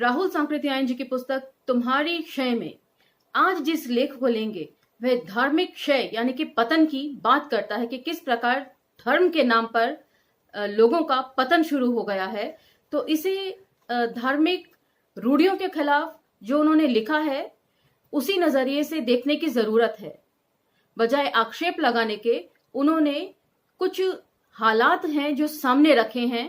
राहुल सांकृत्यायन जी की पुस्तक तुम्हारी क्षय में आज जिस लेख को लेंगे वह धार्मिक क्षय यानी कि पतन की बात करता है कि किस प्रकार धर्म के नाम पर लोगों का पतन शुरू हो गया है। तो इसे धार्मिक रूढ़ियों के खिलाफ जो उन्होंने लिखा है उसी नजरिए से देखने की जरूरत है। बजाय आक्षेप लगाने के उन्होंने कुछ हालात हैं जो सामने रखे हैं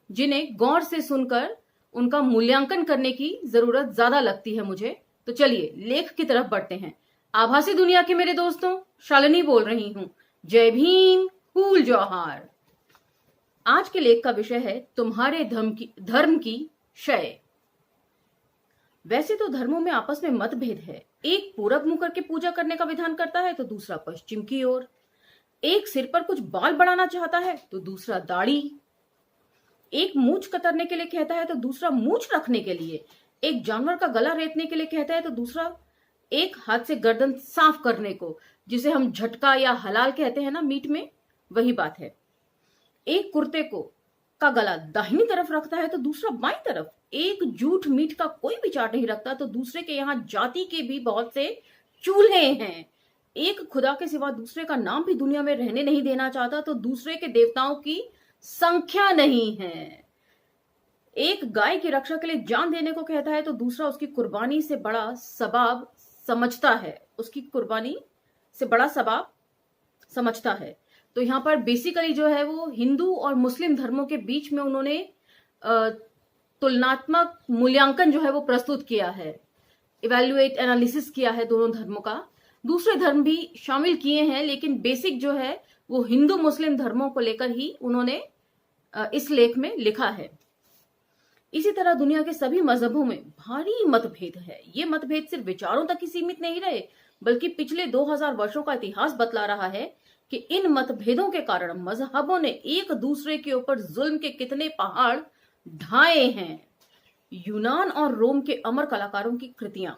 जिन्हें गौर से सुनकर उनका मूल्यांकन करने की जरूरत ज्यादा लगती है मुझे। तो चलिए लेख की तरफ बढ़ते हैं। आभासी दुनिया के मेरे दोस्तों, शालिनी बोल रही हूं। जय भीम, कूल जौहार। आज के लेख का विषय है तुम्हारे धर्म की क्षय। वैसे तो धर्मों में आपस में मतभेद है। एक पूरब मुंह करके पूजा करने का विधान करता है तो दूसरा पश्चिम की ओर। एक सिर पर कुछ बाल बढ़ाना चाहता है तो दूसरा दाढ़ी। एक मूंछ कतरने के लिए कहता है तो दूसरा मूंछ रखने के लिए। एक जानवर का गला रेतने के लिए कहता है तो दूसरा एक हाथ से गर्दन साफ करने को, जिसे हम झटका या हलाल कहते हैं ना मीट में, वही बात है। एक कुर्ते को का गला दाहिनी तरफ रखता है तो दूसरा बाईं तरफ। एक जूठ मीट का कोई विचार नहीं रखता तो दूसरे के यहाँ जाति के भी बहुत से चूल्हे हैं। एक खुदा के सिवा दूसरे का नाम भी दुनिया में रहने नहीं देना चाहता तो दूसरे के देवताओं की संख्या नहीं है। एक गाय की रक्षा के लिए जान देने को कहता है तो दूसरा उसकी कुर्बानी से बड़ा सवाब समझता है। उसकी कुर्बानी से बड़ा सवाब समझता है। तो यहाँ पर बेसिकली जो है वो हिंदू और मुस्लिम धर्मों के बीच में उन्होंने तुलनात्मक मूल्यांकन जो है वो प्रस्तुत किया है, इवैल्यूएट एनालिसिस किया है दोनों धर्मों का। दूसरे धर्म भी शामिल किए हैं, लेकिन बेसिक जो है वो हिंदू मुस्लिम धर्मों को लेकर ही उन्होंने इस लेख में लिखा है। इसी तरह दुनिया के सभी मजहबों में भारी मतभेद है। ये मतभेद सिर्फ विचारों तक ही सीमित नहीं रहे, बल्कि पिछले 2000 वर्षों का इतिहास बतला रहा है कि इन मतभेदों के कारण मजहबों ने एक दूसरे के ऊपर जुल्म के कितने पहाड़ ढाए हैं। यूनान और रोम के अमर कलाकारों की कृतियां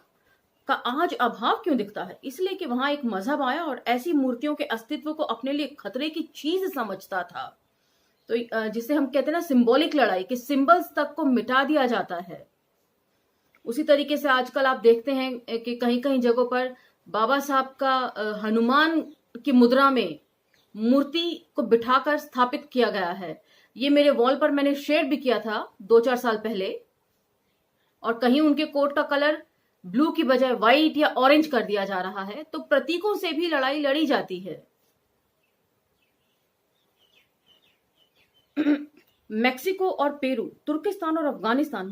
का आज अभाव क्यों दिखता है? इसलिए कि वहां एक मजहब आया और ऐसी मूर्तियों के अस्तित्व को अपने लिए खतरे की चीज समझता था। तो जिसे हम कहते हैं ना सिंबॉलिक लड़ाई, कि सिंबल्स तक को मिटा दिया जाता है। उसी तरीके से आजकल आप देखते हैं कि कहीं कहीं जगहों पर बाबा साहब का हनुमान की मुद्रा में मूर्ति को बिठाकर स्थापित किया गया है। ये मेरे वॉल पर मैंने शेयर भी किया था 2-4 साल पहले। और कहीं उनके कोट का कलर ब्लू की बजाय व्हाइट या ऑरेंज कर दिया जा रहा है। तो प्रतीकों से भी लड़ाई लड़ी जाती है। मेक्सिको और पेरू, तुर्किस्तान और अफगानिस्तान,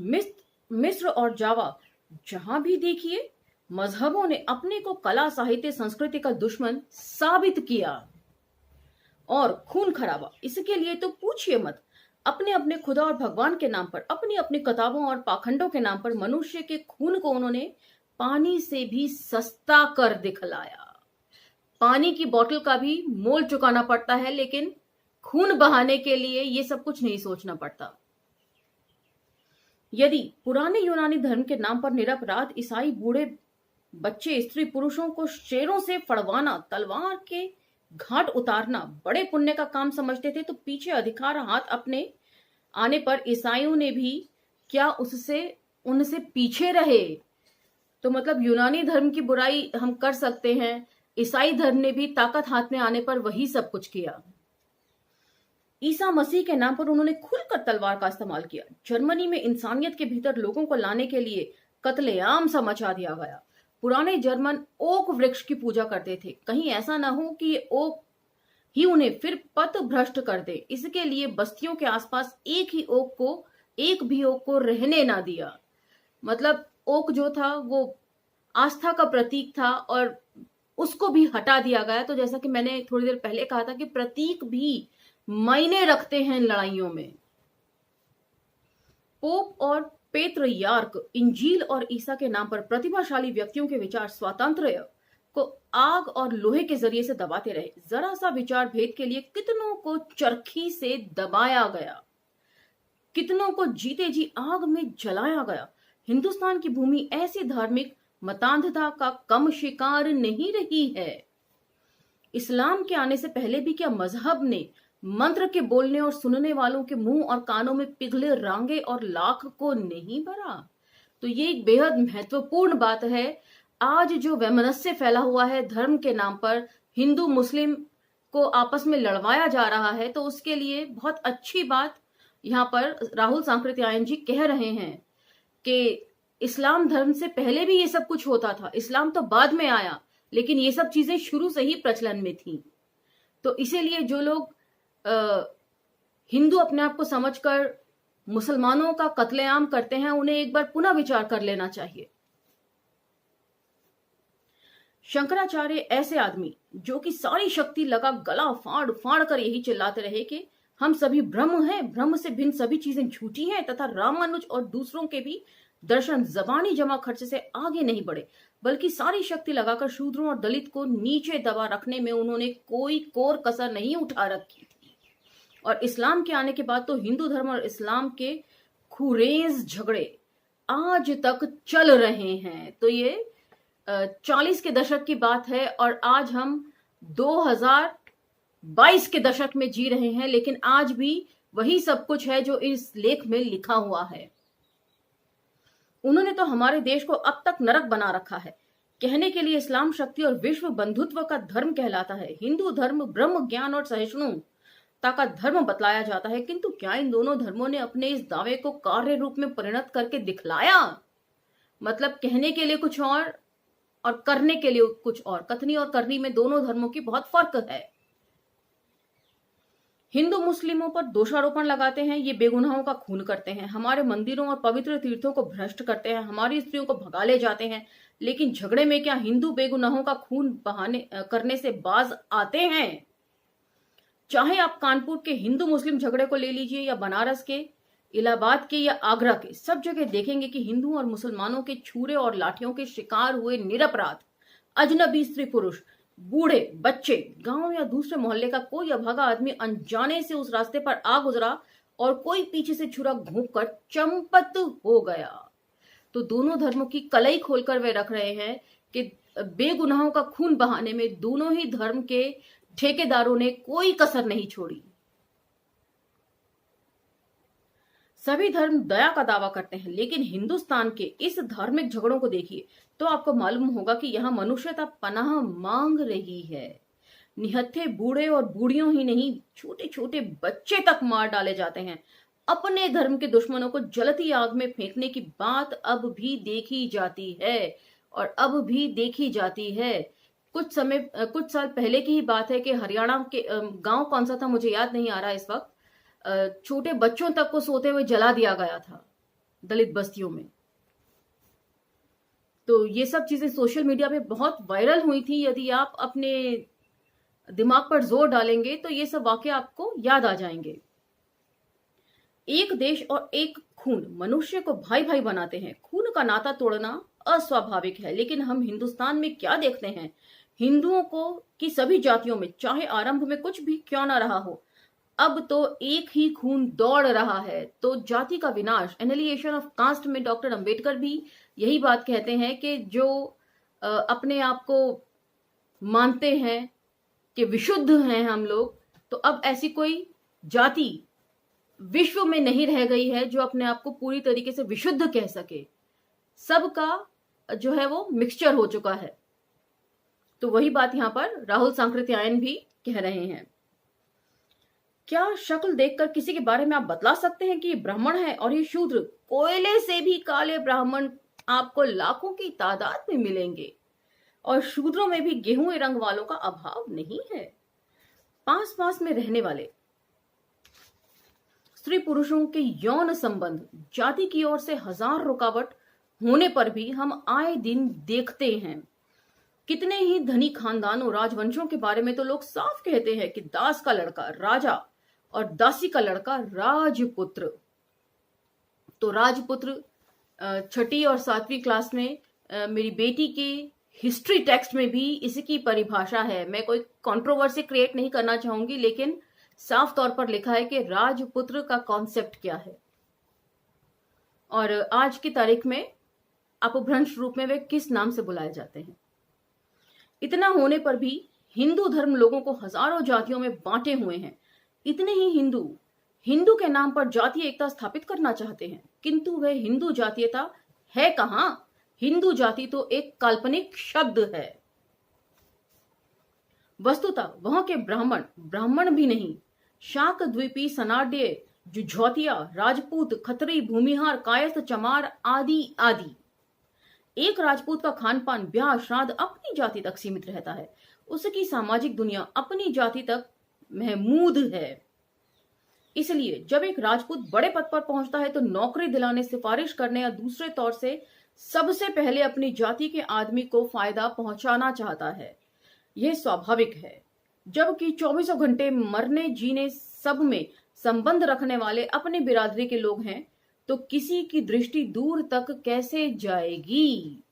मिस्र और जावा, जहां भी देखिए मजहबों ने अपने को कला साहित्य संस्कृति का दुश्मन साबित किया। और खून खराबा, इसके लिए तो पूछिए मत। अपने अपने खुदा और भगवान के नाम पर, अपनी अपनी किताबों और पाखंडों के नाम पर मनुष्य के खून को उन्होंने पानी से भी सस्ता कर दिखलाया। पानी की बोतल का भी मोल चुकाना पड़ता है, लेकिन खून बहाने के लिए ये सब कुछ नहीं सोचना पड़ता। यदि पुराने यूनानी धर्म के नाम पर निरपराध ईसाई बूढ़े बच्चे स्त्री पुरुषों को शेरों से फड़वाना, तलवार के घाट उतारना बड़े पुण्य का काम समझते थे, तो पीछे अधिकार हाथ अपने आने पर ईसाइयों ने भी क्या उनसे पीछे रहे? तो मतलब यूनानी धर्म की बुराई हम कर सकते हैं, ईसाई धर्म ने भी ताकत हाथ में आने पर वही सब कुछ किया। ईसा मसीह के नाम पर उन्होंने खुलकर तलवार का इस्तेमाल किया। जर्मनी में इंसानियत के भीतर लोगों को लाने के लिए कत्लेआम सा मचा दिया गया। पुराने जर्मन ओक वृक्ष की पूजा करते थे। कहीं ऐसा ना हो कि ये ओक ही उन्हें फिर पथ भ्रष्ट कर दे। इसके लिए बस्तियों के आसपास एक भी ओक को रहने ना दिया। मतलब ओक जो था वो आस्था का प्रतीक था और उसको भी हटा दिया गया। तो जैसा कि मैंने थोड़ी देर पहले कहा था कि प्रतीक भी मायने रखते हैं लड़ाइयों में। पोप और पेत्रयार्क इंजील और ईसा के नाम पर प्रतिभाशाली व्यक्तियों के विचार स्वातंत्र्य को आग और लोहे के जरिए से दबाते रहे। जरा सा विचार भेद के लिए कितनों को चरखी से दबाया गया, कितनों को जीते जी आग में जलाया गया। हिंदुस्तान की भूमि ऐसी धार्मिक मतांधता का कम शिकार नहीं रही है। इस्लाम के आने से पहले भी क्या मजहब ने मंत्र के बोलने और सुनने वालों के मुंह और कानों में पिघले रांगे और लाख को नहीं भरा? तो ये एक बेहद महत्वपूर्ण बात है। आज जो वैमनस्य फैला हुआ है धर्म के नाम पर, हिंदू मुस्लिम को आपस में लड़वाया जा रहा है, तो उसके लिए बहुत अच्छी बात यहाँ पर राहुल सांकृत्यायन जी कह रहे हैं कि इस्लाम धर्म से पहले भी ये सब कुछ होता था, इस्लाम तो बाद में आया, लेकिन ये सब चीजें शुरू से ही प्रचलन में थी। तो इसीलिए जो लोग हिंदू अपने आप को समझकर मुसलमानों का कत्लेआम करते हैं, उन्हें एक बार पुनः विचार कर लेना चाहिए। शंकराचार्य ऐसे आदमी जो कि सारी शक्ति लगा गला फाड़ फाड़ कर यही चिल्लाते रहे कि हम सभी ब्रह्म हैं, ब्रह्म से भिन्न सभी चीजें झूठी हैं, तथा रामानुज और दूसरों के भी दर्शन जबानी जमा खर्च से आगे नहीं बढ़े, बल्कि सारी शक्ति लगाकर शूद्रों और दलित को नीचे दबा रखने में उन्होंने कोई कोर कसर नहीं उठा रखी थी। और इस्लाम के आने के बाद तो हिंदू धर्म और इस्लाम के खुरेज झगड़े आज तक चल रहे हैं। तो ये 40 के दशक की बात है और आज हम 2022 के दशक में जी रहे हैं, लेकिन आज भी वही सब कुछ है जो इस लेख में लिखा हुआ है। उन्होंने तो हमारे देश को अब तक नरक बना रखा है। कहने के लिए इस्लाम शक्ति और विश्व बंधुत्व का धर्म कहलाता है, हिंदू धर्म ब्रह्म ज्ञान और सहिष्णुता का धर्म बतलाया जाता है, किंतु क्या इन दोनों धर्मों ने अपने इस दावे को कार्य रूप में परिणत करके दिखलाया? मतलब कहने के लिए कुछ और करने के लिए कुछ और। कथनी और करनी में दोनों धर्मों की बहुत फर्क है। हिंदू मुस्लिमों पर दोषारोपण लगाते हैं, ये बेगुनाहों का खून करते हैं, हमारे मंदिरों और पवित्र तीर्थों को भ्रष्ट करते हैं, हमारी स्त्रियों को भगा ले जाते हैं, लेकिन झगड़े में क्या हिंदू बेगुनाहों का खून बहाने करने से बाज आते हैं? चाहे आप कानपुर के हिंदू मुस्लिम झगड़े को ले लीजिए या बनारस के, इलाहाबाद के या आगरा के, सब जगह देखेंगे कि हिंदू और मुसलमानों के छुरे और लाठियों के शिकार हुए निरपराध अजनबी स्त्री पुरुष, बूढ़े, बच्चे, गांव या दूसरे मोहल्ले का कोई अभागा आदमी अनजाने से उस रास्ते पर आ गुजरा और कोई पीछे से छुरा घोंपकर चंपत हो गया। तो दोनों धर्मों की कलई खोलकर वे रख रहे हैं कि बेगुनाहों का खून बहाने में दोनों ही धर्म के ठेकेदारों ने कोई कसर नहीं छोड़ी। सभी धर्म दया का दावा करते हैं, लेकिन हिंदुस्तान के इस धार्मिक झगड़ों को देखिए तो आपको मालूम होगा कि यहाँ मनुष्यता पनाह मांग रही है। निहत्थे बूढ़े और बूढ़ियों ही नहीं, छोटे छोटे बच्चे तक मार डाले जाते हैं। अपने धर्म के दुश्मनों को जलती आग में फेंकने की बात अब भी देखी जाती है और अब भी देखी जाती है। कुछ साल पहले की ही बात है कि हरियाणा के गांव कौन सा था मुझे याद नहीं आ रहा इस वक्त, छोटे बच्चों तक को सोते हुए जला दिया गया था दलित बस्तियों में। तो ये सब चीजें सोशल मीडिया पे बहुत वायरल हुई थी। यदि आप अपने दिमाग पर जोर डालेंगे तो ये सब वाकया आपको याद आ जाएंगे। एक देश और एक खून मनुष्य को भाई भाई बनाते हैं। खून का नाता तोड़ना अस्वाभाविक है, लेकिन हम हिंदुस्तान में क्या देखते हैं? हिंदुओं को की सभी जातियों में, चाहे आरंभ में कुछ भी क्यों ना रहा हो, अब तो एक ही खून दौड़ रहा है। तो जाति का विनाश, एनिलिएशन ऑफ कास्ट में डॉक्टर अंबेडकर भी यही बात कहते हैं कि जो अपने आप को मानते हैं कि विशुद्ध हैं हम लोग, तो अब ऐसी कोई जाति विश्व में नहीं रह गई है जो अपने आप को पूरी तरीके से विशुद्ध कह सके। सबका जो है वो मिक्सचर हो चुका है। तो वही बात यहां पर राहुल सांकृत्यायन भी कह रहे हैं। क्या शक्ल देखकर किसी के बारे में आप बतला सकते हैं कि ये ब्राह्मण है और ये शूद्र? कोयले से भी काले ब्राह्मण आपको लाखों की तादाद में मिलेंगे और शूद्रों में भी गेहूं रंग वालों का अभाव नहीं है। पास पास में रहने वाले स्त्री पुरुषों के यौन संबंध जाति की ओर से हजार रुकावट होने पर भी हम आए दिन देखते हैं। कितने ही धनी खानदानों, राजवंशों के बारे में तो लोग साफ कहते हैं कि दास का लड़का राजा और दासी का लड़का राजपुत्र। तो राजपुत्र 6ठी और 7वीं क्लास में मेरी बेटी के हिस्ट्री टेक्स्ट में भी इसकी परिभाषा है। मैं कोई कंट्रोवर्सी क्रिएट नहीं करना चाहूंगी, लेकिन साफ तौर पर लिखा है कि राजपुत्र का कॉन्सेप्ट क्या है और आज की तारीख में अपभ्रंश रूप में वे किस नाम से बुलाए जाते हैं। इतना होने पर भी हिंदू धर्म लोगों को हजारों जातियों में बांटे हुए हैं। इतने ही हिंदू के नाम पर जातीय एकता स्थापित करना चाहते हैं, किंतु वह हिंदू जातीयता है कहां? हिंदू जाति तो एक काल्पनिक शब्द है। वस्तुतः वहां के ब्राह्मण ब्राह्मण भी नहीं, शाक द्वीपी, सनाड्य, जुझौतिया, राजपूत, खत्री, भूमिहार, कायस्थ, चमार आदि आदि। एक राजपूत का खान पान, ब्याह, श्राद्ध अपनी जाति तक सीमित रहता है। उसकी सामाजिक दुनिया अपनी जाति तक महमूद है। इसलिए जब एक राजपूत बड़े पद पर पहुंचता है तो नौकरी दिलाने, सिफारिश करने या दूसरे तौर से सबसे पहले अपनी जाति के आदमी को फायदा पहुंचाना चाहता है। यह स्वाभाविक है। जबकि 24 घंटे मरने जीने सब में संबंध रखने वाले अपनी बिरादरी के लोग हैं, तो किसी की दृष्टि दूर तक कैसे जाएगी?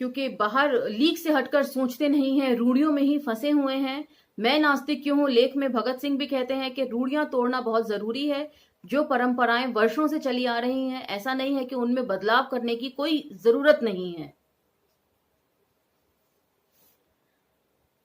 क्योंकि बाहर लीक से हटकर सोचते नहीं हैं, रूढ़ियों में ही फंसे हुए हैं। मैं नास्तिक क्यों हूं लेख में भगत सिंह भी कहते हैं कि रूढ़ियां तोड़ना बहुत जरूरी है। जो परंपराएं वर्षों से चली आ रही हैं, ऐसा नहीं है कि उनमें बदलाव करने की कोई जरूरत नहीं है।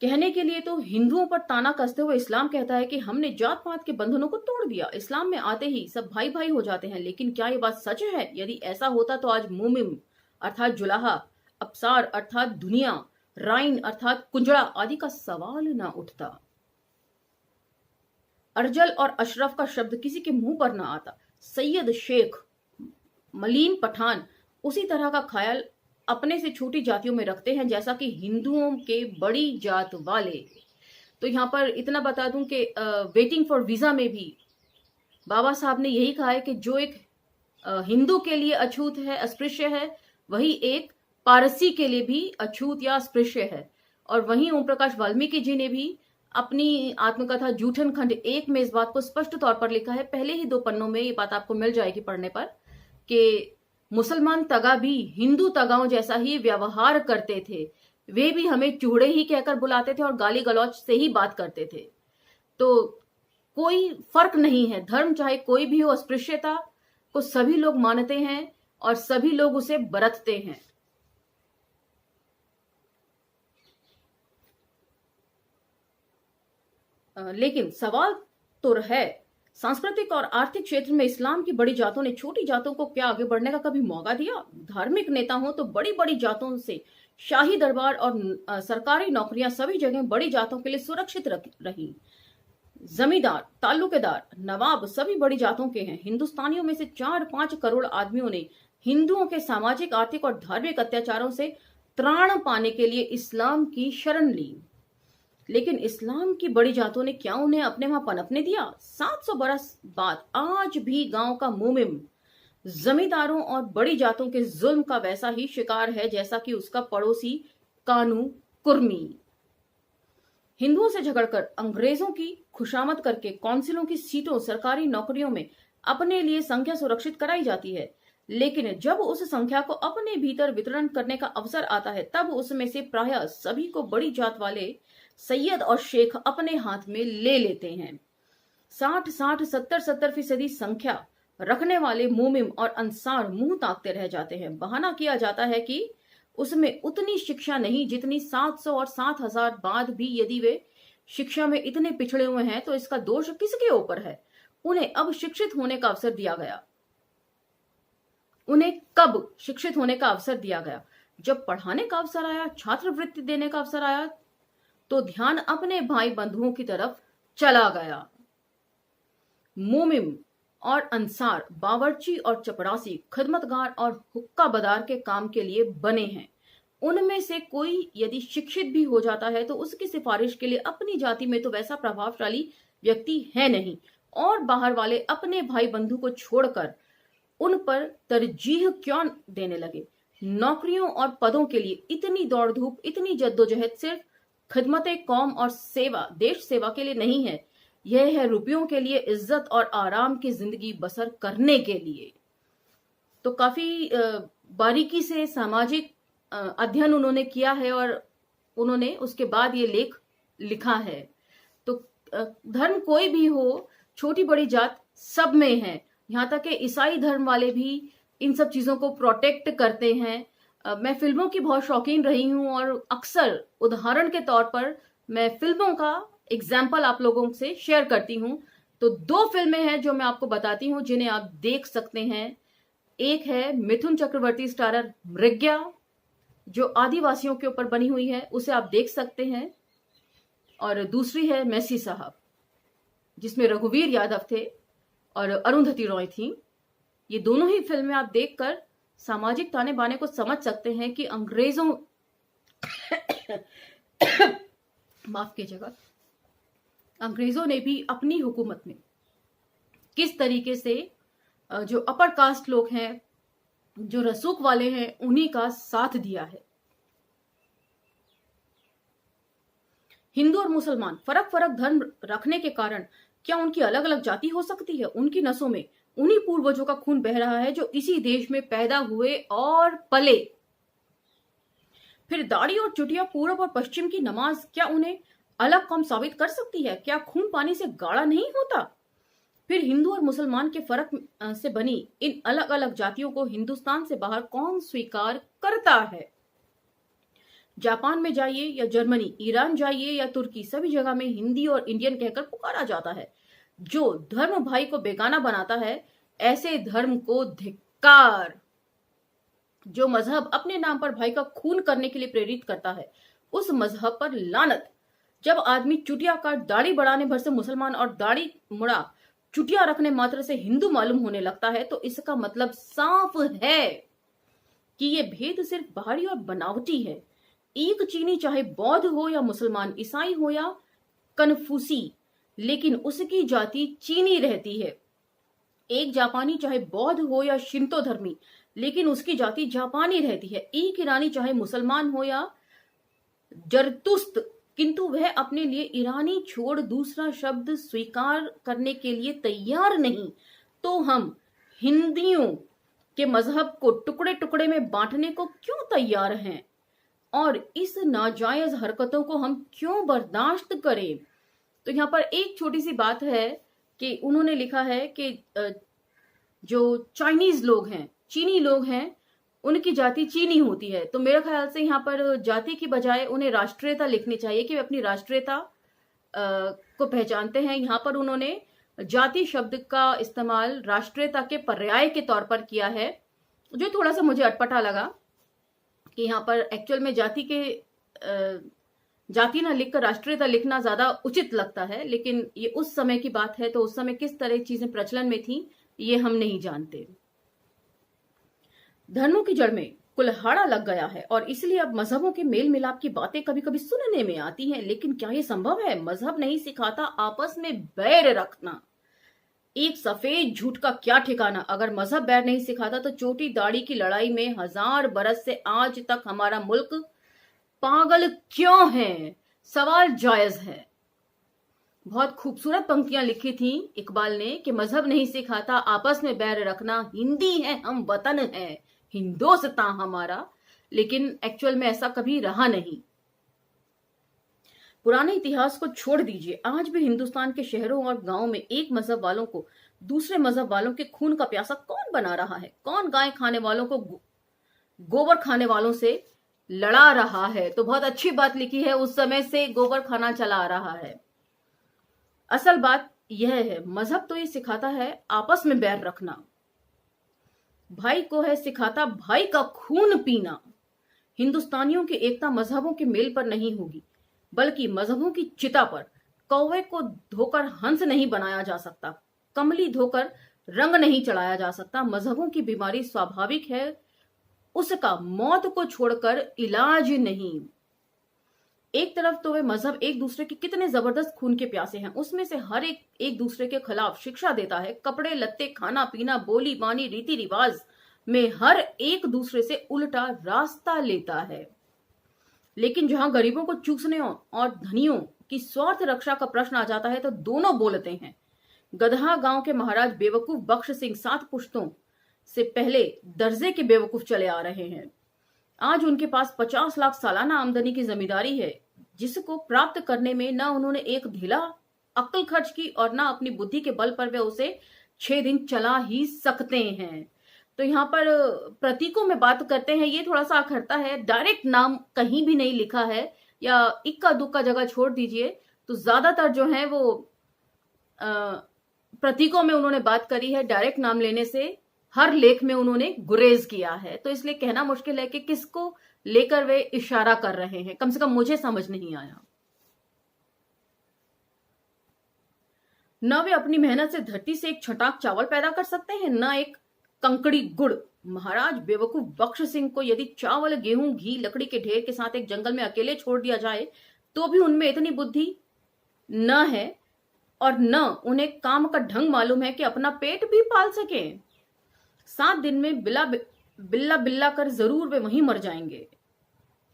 कहने के लिए तो हिंदुओं पर ताना कसते हुए इस्लाम कहता है कि हमने जात पात के बंधनों को तोड़ दिया, इस्लाम में आते ही सब भाई भाई हो जाते हैं। लेकिन क्या ये बात सच है? यदि ऐसा होता तो आज मोमिम अर्थात जुलाहा, अबसार अर्थात दुनिया, राइन अर्थात कुंजड़ा आदि का सवाल ना उठता। अर्जल और अशरफ का शब्द किसी के मुंह पर ना आता। सैयद, शेख, मलीन, पठान उसी तरह का ख्याल अपने से छोटी जातियों में रखते हैं जैसा कि हिंदुओं के बड़ी जात वाले। तो यहां पर इतना बता दूं कि वेटिंग फॉर वीजा में भी बाबा साहब ने यही कहा है कि जो एक हिंदू के लिए अछूत है, अस्पृश्य है, वही एक पारसी के लिए भी अछूत या अस्पृश्य है। और वहीं ओम प्रकाश वाल्मीकि जी ने भी अपनी आत्मकथा जूठन खंड 1 में इस बात को स्पष्ट तौर पर लिखा है। पहले ही 2 पन्नों में ये बात आपको मिल जाएगी पढ़ने पर कि मुसलमान तगा भी हिंदू तगाओं जैसा ही व्यवहार करते थे। वे भी हमें चूड़े ही कहकर बुलाते थे और गाली गलौज से ही बात करते थे। तो कोई फर्क नहीं है, धर्म चाहे कोई भी हो, अस्पृश्यता को सभी लोग मानते हैं और सभी लोग उसे बरतते हैं। लेकिन सवाल तो है, सांस्कृतिक और आर्थिक क्षेत्र में इस्लाम की बड़ी जातों ने छोटी जातों को क्या आगे बढ़ने का कभी मौका दिया? धार्मिक नेता हो तो बड़ी बड़ी जातों से शाही दरबार और सरकारी नौकरियां सभी जगह बड़ी जातों के लिए सुरक्षित रही। जमींदार, ताल्लुकेदार, नवाब सभी बड़ी जातों के हैं। हिंदुस्तानियों में से 4-5 करोड़ आदमियों ने हिंदुओं के सामाजिक, आर्थिक और धार्मिक अत्याचारों से त्राण पाने के लिए इस्लाम की शरण ली। लेकिन इस्लाम की बड़ी जातों ने क्या उन्हें अपने वहां पनपने दिया? 700 बरस बाद आज भी गांव का मोमिम जमींदारों और बड़ी जातों के जुल्म का वैसा ही शिकार है जैसा कि उसका पड़ोसी कानू कुर्मी। हिंदुओं से झगड़कर, अंग्रेजों की खुशामद करके काउंसिलों की सीटों, सरकारी नौकरियों में अपने लिए संख्या सुरक्षित कराई जाती है। लेकिन जब उस संख्या को अपने भीतर वितरण करने का अवसर आता है, तब उसमें से प्रायः सभी को बड़ी जात वाले सैयद और शेख अपने हाथ में ले लेते हैं। 60-60, 70-70% संख्या रखने वाले मोमिम और अंसार मुंह ताकते रह जाते हैं। बहाना किया जाता है कि उसमें उतनी शिक्षा नहीं जितनी 700 और 7000 बाद भी यदि वे शिक्षा में इतने पिछड़े हुए हैं तो इसका दोष किसके ऊपर है? उन्हें अब शिक्षित होने का अवसर दिया गया। उन्हें कब शिक्षित होने का अवसर दिया गया? जब पढ़ाने का अवसर आया, छात्रवृत्ति देने का अवसर आया, तो ध्यान अपने भाई बंधुओं की तरफ चला गया। मोमिम और अंसार बावर्ची और चपरासी, खिदमतगार और हुक्का बदार के काम के लिए बने हैं। उनमें से कोई यदि शिक्षित भी हो जाता है तो उसकी सिफारिश के लिए अपनी जाति में तो वैसा प्रभावशाली व्यक्ति है नहीं, और बाहर वाले अपने भाई बंधु को छोड़कर उन पर तरजीह क्यों देने लगे? नौकरियों और पदों के लिए इतनी दौड़ धूप, इतनी जद्दोजहद सिर्फ खिदमत कौम और सेवा, देश सेवा के लिए नहीं है। यह है रुपयों के लिए, इज्जत और आराम की जिंदगी बसर करने के लिए। तो काफी बारीकी से सामाजिक अध्ययन उन्होंने किया है और उन्होंने उसके बाद ये लेख लिखा है। तो धर्म कोई भी हो, छोटी बड़ी जात सब में है। यहाँ तक कि ईसाई धर्म वाले भी इन सब चीजों को प्रोटेक्ट करते हैं। मैं फिल्मों की बहुत शौकीन रही हूं और अक्सर उदाहरण के तौर पर मैं फिल्मों का एग्जाम्पल आप लोगों से शेयर करती हूं। तो 2 फिल्में हैं जो मैं आपको बताती हूं जिन्हें आप देख सकते हैं। एक है मिथुन चक्रवर्ती स्टारर मृग्या, जो आदिवासियों के ऊपर बनी हुई है, उसे आप देख सकते हैं। और दूसरी है मैसी साहब, जिसमें रघुवीर यादव थे और अरुंधति रॉय थी। ये दोनों ही फिल्में आप देखकर सामाजिक ताने बाने को समझ सकते हैं कि अंग्रेजों माफ कीजिएगा, अंग्रेजों ने भी अपनी हुकूमत में किस तरीके से जो अपर कास्ट लोग हैं, जो रसूख वाले हैं, उन्हीं का साथ दिया है। हिंदू और मुसलमान फर्क धर्म रखने के कारण क्या उनकी अलग अलग जाति हो सकती है? उनकी नसों में उन्हीं पूर्वजों का खून बह रहा है जो इसी देश में पैदा हुए और पले। फिर दाढ़ी और चुटिया, पूरब और पश्चिम की नमाज क्या उन्हें अलग कौम साबित कर सकती है? क्या खून पानी से गाढ़ा नहीं होता? फिर हिंदू और मुसलमान के फर्क से बनी इन अलग अलग जातियों को हिंदुस्तान से बाहर कौन स्वीकार करता है? जापान में जाइए या जर्मनी, ईरान जाइए या तुर्की, सभी जगह में हिंदी और इंडियन कहकर पुकारा जाता है। जो धर्म भाई को बेगाना बनाता है, ऐसे धर्म को धिक्कार। जो मजहब अपने नाम पर भाई का खून करने के लिए प्रेरित करता है, उस मजहब पर लानत। जब आदमी चुटिया काट दाढ़ी बढ़ाने भर से मुसलमान और दाढ़ी मुड़ा चुटिया रखने मात्र से हिंदू मालूम होने लगता है, तो इसका मतलब साफ है कि ये भेद सिर्फ बाहरी और बनावटी है। एक चीनी चाहे बौद्ध हो या मुसलमान, ईसाई हो या कन्फ्यूसी, लेकिन उसकी जाति चीनी रहती है। एक जापानी चाहे बौद्ध हो या शिंतो धर्मी, लेकिन उसकी जाति जापानी रहती है। एक ईरानी चाहे मुसलमान हो या जरतुस्त, किंतु वह अपने लिए ईरानी छोड़ दूसरा शब्द स्वीकार करने के लिए तैयार नहीं। तो हम हिंदियों के मजहब को टुकड़े टुकड़े में बांटने को क्यों तैयार हैं? और इस नाजायज हरकतों को हम क्यों बर्दाश्त करें? तो यहाँ पर एक छोटी सी बात है कि उन्होंने लिखा है कि जो चाइनीज लोग हैं, चीनी लोग हैं, उनकी जाति चीनी होती है। तो मेरे ख्याल से यहाँ पर जाति की बजाय उन्हें राष्ट्रीयता लिखनी चाहिए कि वे अपनी राष्ट्रीयता को पहचानते हैं। यहाँ पर उन्होंने जाति शब्द का इस्तेमाल राष्ट्रीयता के पर्याय के तौर पर किया है, जो थोड़ा सा मुझे अटपटा लगा कि यहाँ पर एक्चुअल में जाति ना लिखकर राष्ट्रीयता लिखना ज्यादा उचित लगता है। लेकिन ये उस समय की बात है, तो उस समय किस तरह चीजें प्रचलन में थी ये हम नहीं जानते। धर्मों की जड़ में कुल्हाड़ा लग गया है और इसलिए अब मजहबों के मेल मिलाप की बातें कभी कभी सुनने में आती हैं। लेकिन क्या ये संभव है? मजहब नहीं सिखाता आपस में बैर रखना। एक सफेद झूठ का क्या ठिकाना। अगर मजहब बैर नहीं सिखाता तो चोटी दाढ़ी की लड़ाई में 1000 बरस से आज तक हमारा मुल्क पागल क्यों है? सवाल जायज है। बहुत खूबसूरत पंक्तियां लिखी थी इकबाल ने कि मजहब नहीं सिखाता आपस में बैर रखना, हिंदी है हम, वतन है हिंदुस्तान हमारा। लेकिन एक्चुअल में ऐसा कभी रहा नहीं। पुराने इतिहास को छोड़ दीजिए, आज भी हिंदुस्तान के शहरों और गांवों में एक मजहब वालों को दूसरे मजहब वालों के खून का प्यासा कौन बना रहा है? कौन गाय खाने वालों को गोबर खाने वालों से लड़ा रहा है? तो बहुत अच्छी बात लिखी है, उस समय से गोबर खाना चला आ रहा है। असल बात यह है, मजहब तो ये सिखाता है आपस में बैर रखना, भाई को है सिखाता भाई का खून पीना। हिंदुस्तानियों की एकता मजहबों के मेल पर नहीं होगी, बल्कि मजहबों की चिता पर। कौवे को धोकर हंस नहीं बनाया जा सकता, कमली धोकर रंग नहीं चढ़ाया जा सकता। मजहबों की बीमारी स्वाभाविक है, उसका मौत को छोड़कर इलाज नहीं। एक तरफ तो वे मजहब एक दूसरे के कितने जबरदस्त खून के प्यासे हैं, उसमें से हर एक दूसरे के खिलाफ शिक्षा देता है। कपड़े लत्ते, खाना पीना, बोली बानी, रीति रिवाज में हर एक दूसरे से उल्टा रास्ता लेता है। लेकिन जहां गरीबों को चूसने और धनियों की स्वार्थ रक्षा का प्रश्न आ जाता है तो दोनों बोलते हैं। गधा गांव के महाराज बेवकूफ बख्श सिंह 7 पुश्तों से पहले दर्जे के बेवकूफ चले आ रहे हैं। आज उनके पास 50 लाख सालाना आमदनी की जमींदारी है, जिसको प्राप्त करने में न उन्होंने एक ढीला अक्ल खर्च की और न अपनी बुद्धि के बल पर वे उसे 6 दिन चला ही सकते हैं। तो यहाँ पर प्रतीकों में बात करते हैं, ये थोड़ा सा अखरता है। डायरेक्ट नाम कहीं भी नहीं लिखा है, या इक्का दुक्का जगह छोड़ दीजिए, तो ज्यादातर जो है वो प्रतीकों में उन्होंने बात करी है। डायरेक्ट नाम लेने से हर लेख में उन्होंने गुरेज किया है। तो इसलिए कहना मुश्किल है कि किसको लेकर वे इशारा कर रहे हैं, कम से कम मुझे समझ नहीं आया। न वे अपनी मेहनत से धरती से एक छटाक चावल पैदा कर सकते हैं, न एक कंकड़ी गुड़। महाराज बेवकूफ बख्श सिंह को यदि चावल, गेहूं, घी, लकड़ी के ढेर के साथ एक जंगल में अकेले छोड़ दिया जाए तो भी उनमें इतनी बुद्धि न है और न उन्हें काम का ढंग मालूम है कि अपना पेट भी पाल सके। 7 दिन में बिल्ला बिल्ला कर जरूर वे वहीं मर जाएंगे।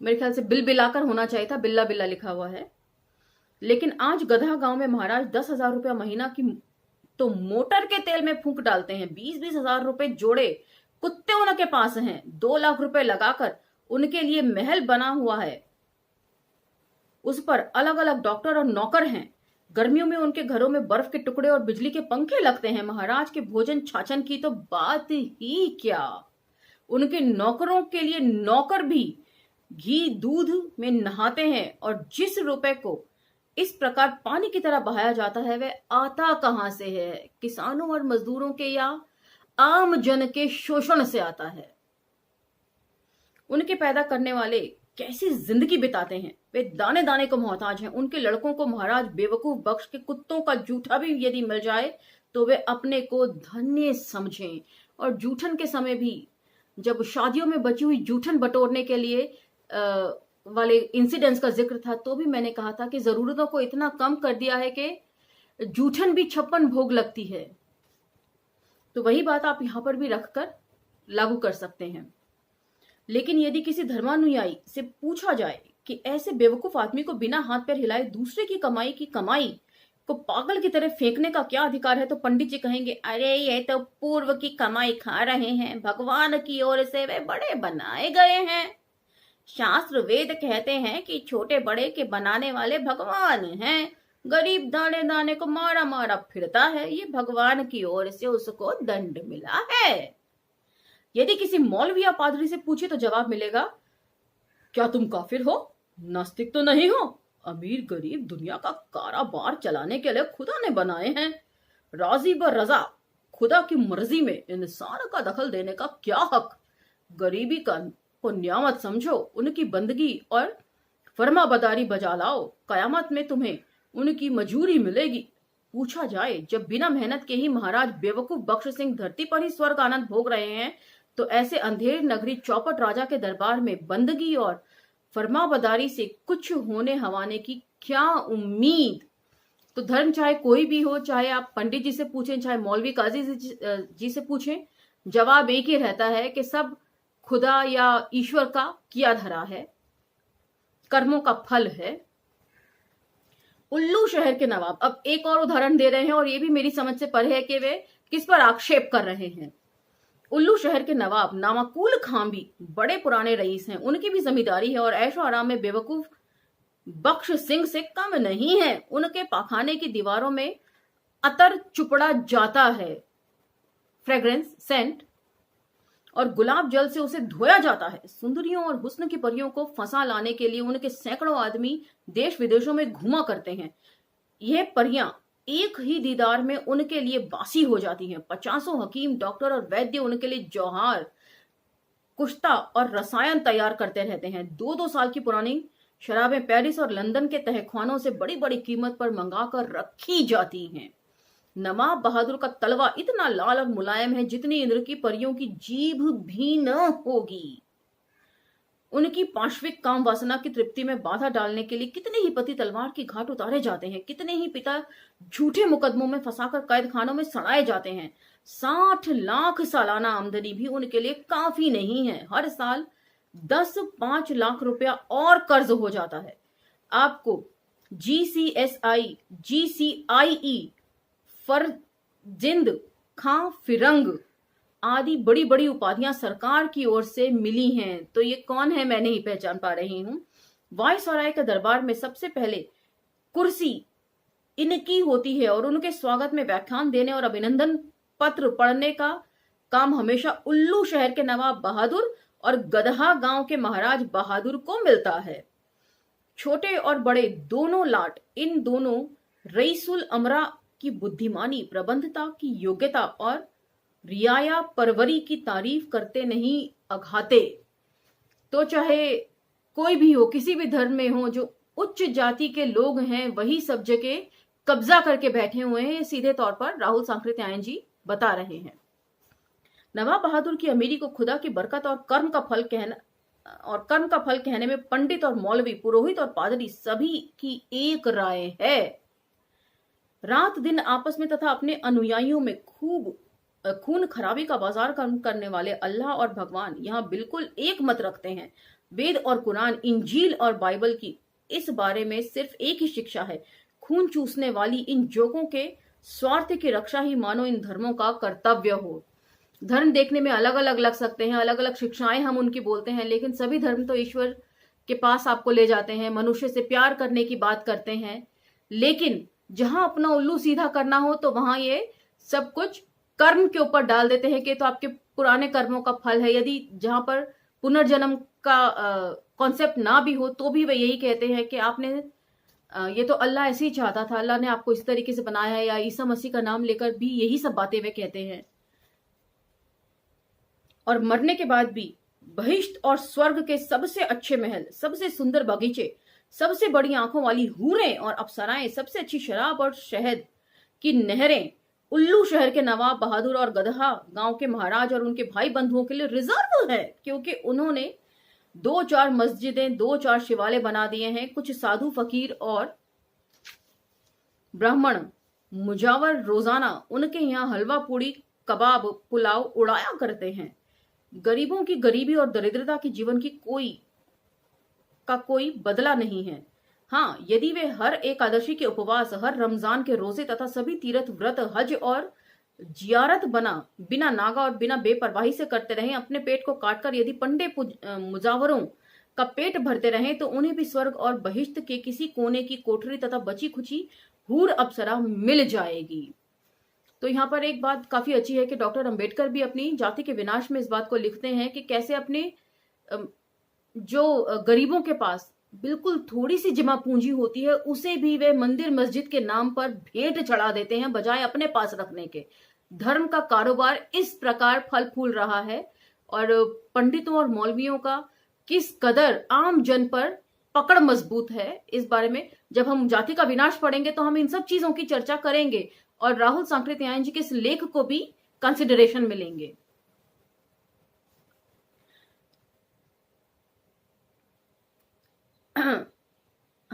मेरे ख्याल से बिल बिलाकर होना चाहिए था, बिल्ला बिल्ला लिखा हुआ है। लेकिन आज गधा गांव में महाराज 10,000 रुपया महीना की तो मोटर के तेल में फूंक डालते हैं। 20-20 हजार रुपए जोड़े कुत्ते उनके पास हैं। 2 लाख रुपए लगाकर उनके लिए महल बना हुआ है, उस पर अलग अलग डॉक्टर और नौकर हैं। गर्मियों में उनके घरों में बर्फ के टुकड़े और बिजली के पंखे लगते हैं। महाराज के भोजन छाछन की तो बात ही क्या, उनके नौकरों के लिए नौकर भी घी दूध में नहाते हैं। और जिस रुपए को इस प्रकार पानी की तरह बहाया जाता है वह आता कहां से है? किसानों और मजदूरों के या आम जन के शोषण से आता है। उनके पैदा करने वाले कैसी जिंदगी बिताते हैं, वे दाने दाने को मोहताज हैं। उनके लड़कों को महाराज बेवकूफ बख्श के कुत्तों का जूठा भी यदि मिल जाए तो वे अपने को धन्य समझें। और जूठन के समय भी, जब शादियों में बची हुई जूठन बटोरने के लिए वाले इंसिडेंट्स का जिक्र था, तो भी मैंने कहा था कि जरूरतों को इतना कम कर दिया है कि जूठन भी 56 भोग लगती है। तो वही बात आप यहां पर भी रखकर लागू कर सकते हैं। लेकिन यदि किसी धर्मानुयायी से पूछा जाए कि ऐसे बेवकूफ आदमी को बिना हाथ पैर हिलाए दूसरे की कमाई को पागल की तरह फेंकने का क्या अधिकार है, तो पंडित जी कहेंगे, अरे ये तो पूर्व की कमाई खा रहे हैं, भगवान की ओर से वे बड़े बनाए गए हैं। शास्त्र वेद कहते हैं कि छोटे बड़े के बनाने वाले भगवान हैं। गरीब दाने दाने को मारा मारा फिरता है, ये भगवान की ओर से उसको दंड मिला है। यदि किसी मौलवी या पादरी से पूछे तो जवाब मिलेगा, क्या तुम काफिर हो? नास्तिक तो नहीं हो? अमीर गरीब दुनिया का कारोबार चलाने के लिए खुदा ने बनाए हैं। राजी ब रजा, खुदा की मर्जी में इंसान का दखल देने का क्या हक? गरीबी को न्यामत समझो, उनकी बंदगी और फरमाबरदारी बजा लाओ, कयामत में तुम्हें उनकी मजूरी मिलेगी। पूछा जाए, जब बिना मेहनत के ही महाराज बेवकूफ बख्श सिंह धरती पर ही स्वर्ग आनंद भोग रहे हैं, तो ऐसे अंधेर नगरी चौपट राजा के दरबार में बंदगी और फरमाबरदारी से कुछ होने हवाने की क्या उम्मीद? तो धर्म चाहे कोई भी हो, चाहे आप पंडित जी से पूछें, चाहे मौलवी काजी जी से पूछें, जवाब एक ही रहता है कि सब खुदा या ईश्वर का किया धरा है, कर्मों का फल है। उल्लू शहर के नवाब अब एक और उदाहरण दे रहे हैं, और ये भी मेरी समझ से परे है कि वे किस पर आक्षेप कर रहे हैं। उल्लू शहर के नवाब नामाकुल खां भी बड़े पुराने रईस हैं, उनकी भी जमींदारी है और ऐशो आराम में बेवकूफ बख्श सिंह से कम नहीं है। उनके पाखाने की दीवारों में अतर चुपड़ा जाता है, फ्रेग्रेंस सेंट, और गुलाब जल से उसे धोया जाता है। सुंदरियों और हुस्न की परियों को फंसा लाने के लिए उनके सैकड़ों आदमी देश विदेशों में घुमा करते हैं। यह परियां एक ही दीदार में उनके लिए बासी हो जाती हैं। 50 हकीम, डॉक्टर और वैद्य उनके लिए जौहर, कुश्ता और रसायन तैयार करते रहते हैं। 2-2 साल की पुरानी शराबें पेरिस और लंदन के तहखानों से बड़ी बड़ी कीमत पर मंगाकर रखी जाती हैं। नवाब बहादुर का तलवा इतना लाल और मुलायम है जितनी इंद्र की परियों की जीभ भी न होगी। उनकी पाश्विक काम वासना की तृप्ति में बाधा डालने के लिए कितने ही पति तलवार की घाट उतारे जाते हैं, कितने ही पिता झूठे मुकदमों में फंसाकर कैद खानों में सड़ाए जाते हैं। 60 लाख सालाना आमदनी भी उनके लिए काफी नहीं है। हर साल 10-5 लाख रुपया और कर्ज हो जाता है। आपको GCSI, GCIE, फरजिंद खां फिरंग आदि बड़ी बड़ी उपाधियां सरकार की ओर से मिली हैं। तो ये कौन है मैं नहीं पहचान पा रही हूं। वायसराय के दरबार में सबसे पहले कुर्सी इनकी होती है और उनके स्वागत में व्याख्यान देने और अभिनंदन पत्र पढ़ने का काम हमेशा उल्लू शहर के नवाब बहादुर और गदहा गांव के महाराज बहादुर को मिलता है। छोटे और बड़े दोनों लाट इन दोनों रईसुल अमरा की बुद्धिमानी, प्रबंधता की योग्यता और रियाया परवरी की तारीफ करते नहीं अघाते। तो चाहे कोई भी हो, किसी भी धर्म में हो, जो उच्च जाति के लोग हैं वही सब जगह कब्जा करके बैठे हुए हैं, सीधे तौर पर राहुल सांकृत्यायन जी बता रहे हैं। नवाब बहादुर की अमीरी को खुदा की बरकत और कर्म का फल कहने में पंडित और मौलवी, पुरोहित और पादरी सभी की एक राय है। रात दिन आपस में तथा अपने अनुयायियों में खूब खून खराबी का बाजार करने वाले अल्लाह और भगवान यहाँ बिल्कुल एक मत रखते हैं। वेद और कुरान, इंजील और बाइबल की इस बारे में सिर्फ एक ही शिक्षा है। खून चूसने वाली इन जोगों के स्वार्थ की रक्षा ही मानो इन धर्मों का कर्तव्य हो। धर्म देखने में अलग अलग लग सकते हैं, अलग अलग शिक्षाएं हम उनकी बोलते हैं, लेकिन सभी धर्म तो ईश्वर के पास आपको ले जाते हैं, मनुष्य से प्यार करने की बात करते हैं। लेकिन जहां अपना उल्लू सीधा करना हो तो वहां ये सब कुछ कर्म के ऊपर डाल देते हैं कि तो आपके पुराने कर्मों का फल है। यदि जहां पर पुनर्जन्म का कॉन्सेप्ट ना भी हो तो भी वे यही कहते हैं कि आपने ये तो अल्लाह ऐसे ही चाहता था, अल्लाह ने आपको इस तरीके से बनाया है, या ईसा मसीह का नाम लेकर भी यही सब बातें वे कहते हैं। और मरने के बाद भी बहिष्ट और स्वर्ग के सबसे अच्छे महल, सबसे सुंदर बगीचे, सबसे बड़ी आंखों वाली हूरें और अप्सराएं, सबसे अच्छी शराब और शहद की नहरें उल्लू शहर के नवाब बहादुर और गदहा गांव के महाराज और उनके भाई बंधुओं के लिए रिजर्व है, क्योंकि उन्होंने 2-4 मस्जिदें, 2-4 शिवालय बना दिए हैं। कुछ साधु फकीर और ब्राह्मण मुजावर रोजाना उनके यहाँ हलवा पूड़ी कबाब पुलाव उड़ाया करते हैं। गरीबों की गरीबी और दरिद्रता की जीवन की कोई बदला नहीं है। हाँ, यदि वे हर एकादशी के उपवास, हर रमजान के रोजे तथा सभी तीर्थ व्रत, हज और जियारत बिना नागा और बिना बेपरवाही से करते रहें, अपने पेट को काटकर यदि पंडे मुजावरों का पेट भरते रहें, तो उन्हें भी स्वर्ग और बहिष्त के किसी कोने की कोठरी तथा बची खुची हूर अप्सरा मिल जाएगी। तो यहाँ पर एक बात काफी अच्छी है कि डॉक्टर अंबेडकर भी अपनी जाति के विनाश में इस बात को लिखते हैं कि कैसे अपने जो गरीबों के पास बिल्कुल थोड़ी सी जमा पूंजी होती है, उसे भी वे मंदिर मस्जिद के नाम पर भेंट चढ़ा देते हैं बजाय अपने पास रखने के। धर्म का कारोबार इस प्रकार फल फूल रहा है, और पंडितों और मौलवियों का किस कदर आम जन पर पकड़ मजबूत है, इस बारे में जब हम जाति का विनाश पढ़ेंगे तो हम इन सब चीजों की चर्चा करेंगे और राहुल सांकृत्यायन जी के इस लेख को भी कंसिडरेशन मिलेंगे। हाँ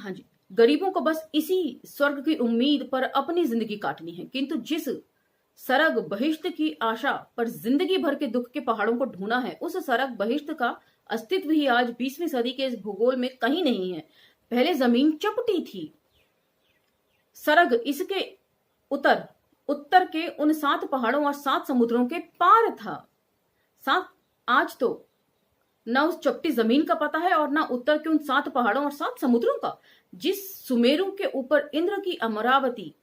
जी, गरीबों को बस इसी स्वर्ग की उम्मीद पर अपनी जिंदगी काटनी है, किंतु जिस सरग बहिष्ट की आशा पर जिंदगी भर के दुख के पहाड़ों को ढूंढा है, उस सरग बहिष्ट का अस्तित्व ही आज 20वीं सदी के इस भूगोल में कहीं नहीं है। पहले जमीन चपटी थी, सरग इसके उत्तर के उन 7 पहाड़ों और 7 समुद्रों के पार था। आज तो न उस चपटी जमीन का पता है और न उत्तर के उन 7 पहाड़ों और 7 समुद्रों का। जिस सुमेरु के ऊपर इंद्र की अमरावती,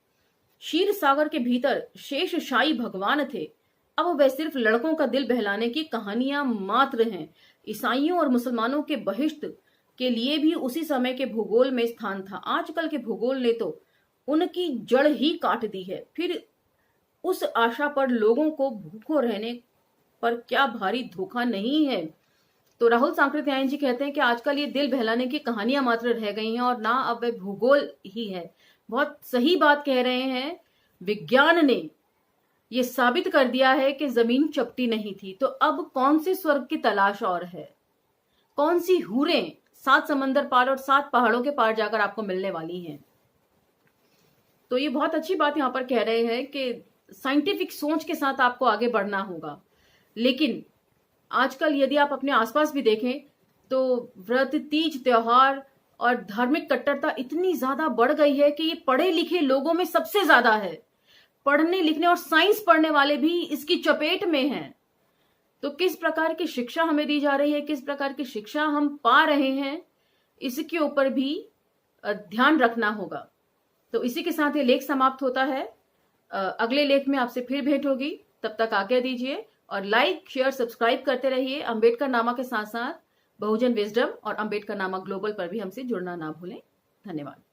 क्षीर सागर के भीतर शेषशायी भगवान थे, अब वह सिर्फ लड़कों का दिल बहलाने की कहानियां मात्र हैं। ईसाइयों और मुसलमानों के बहिष्ट के लिए भी उसी समय के भूगोल में स्थान था। आजकल के भूगोल ने तो उनकी जड़ ही काट दी है। फिर उस आशा पर लोगों को भूखो रहने पर क्या भारी धोखा नहीं है। तो राहुल सांकृत्यायन जी कहते हैं कि आजकल ये दिल बहलाने की कहानियां मात्र रह गई हैं और ना अब वह भूगोल ही है। बहुत सही बात कह रहे हैं। विज्ञान ने ये साबित कर दिया है कि जमीन चपटी नहीं थी, तो अब कौन से स्वर्ग की तलाश और है? कौन सी हूरें 7 समंदर पार और 7 पहाड़ों के पार जाकर आपको मिलने वाली हैं? तो ये बहुत अच्छी बात यहां पर कह रहे हैं कि साइंटिफिक सोच के साथ आपको आगे बढ़ना होगा। लेकिन आजकल यदि आप अपने आसपास भी देखें तो व्रत, तीज, त्योहार और धार्मिक कट्टरता इतनी ज्यादा बढ़ गई है कि ये पढ़े लिखे लोगों में सबसे ज्यादा है। पढ़ने लिखने और साइंस पढ़ने वाले भी इसकी चपेट में हैं। तो किस प्रकार की शिक्षा हमें दी जा रही है, किस प्रकार की शिक्षा हम पा रहे हैं, इसके ऊपर भी ध्यान रखना होगा। तो इसी के साथ ये लेख समाप्त होता है। अगले लेख में आपसे फिर भेंट होगी। तब तक आज्ञा दीजिए और लाइक, शेयर, सब्सक्राइब करते रहिए। अंबेडकर नामा के साथ साथ बहुजन विजडम और अंबेडकर नामा ग्लोबल पर भी हमसे जुड़ना ना भूलें। धन्यवाद।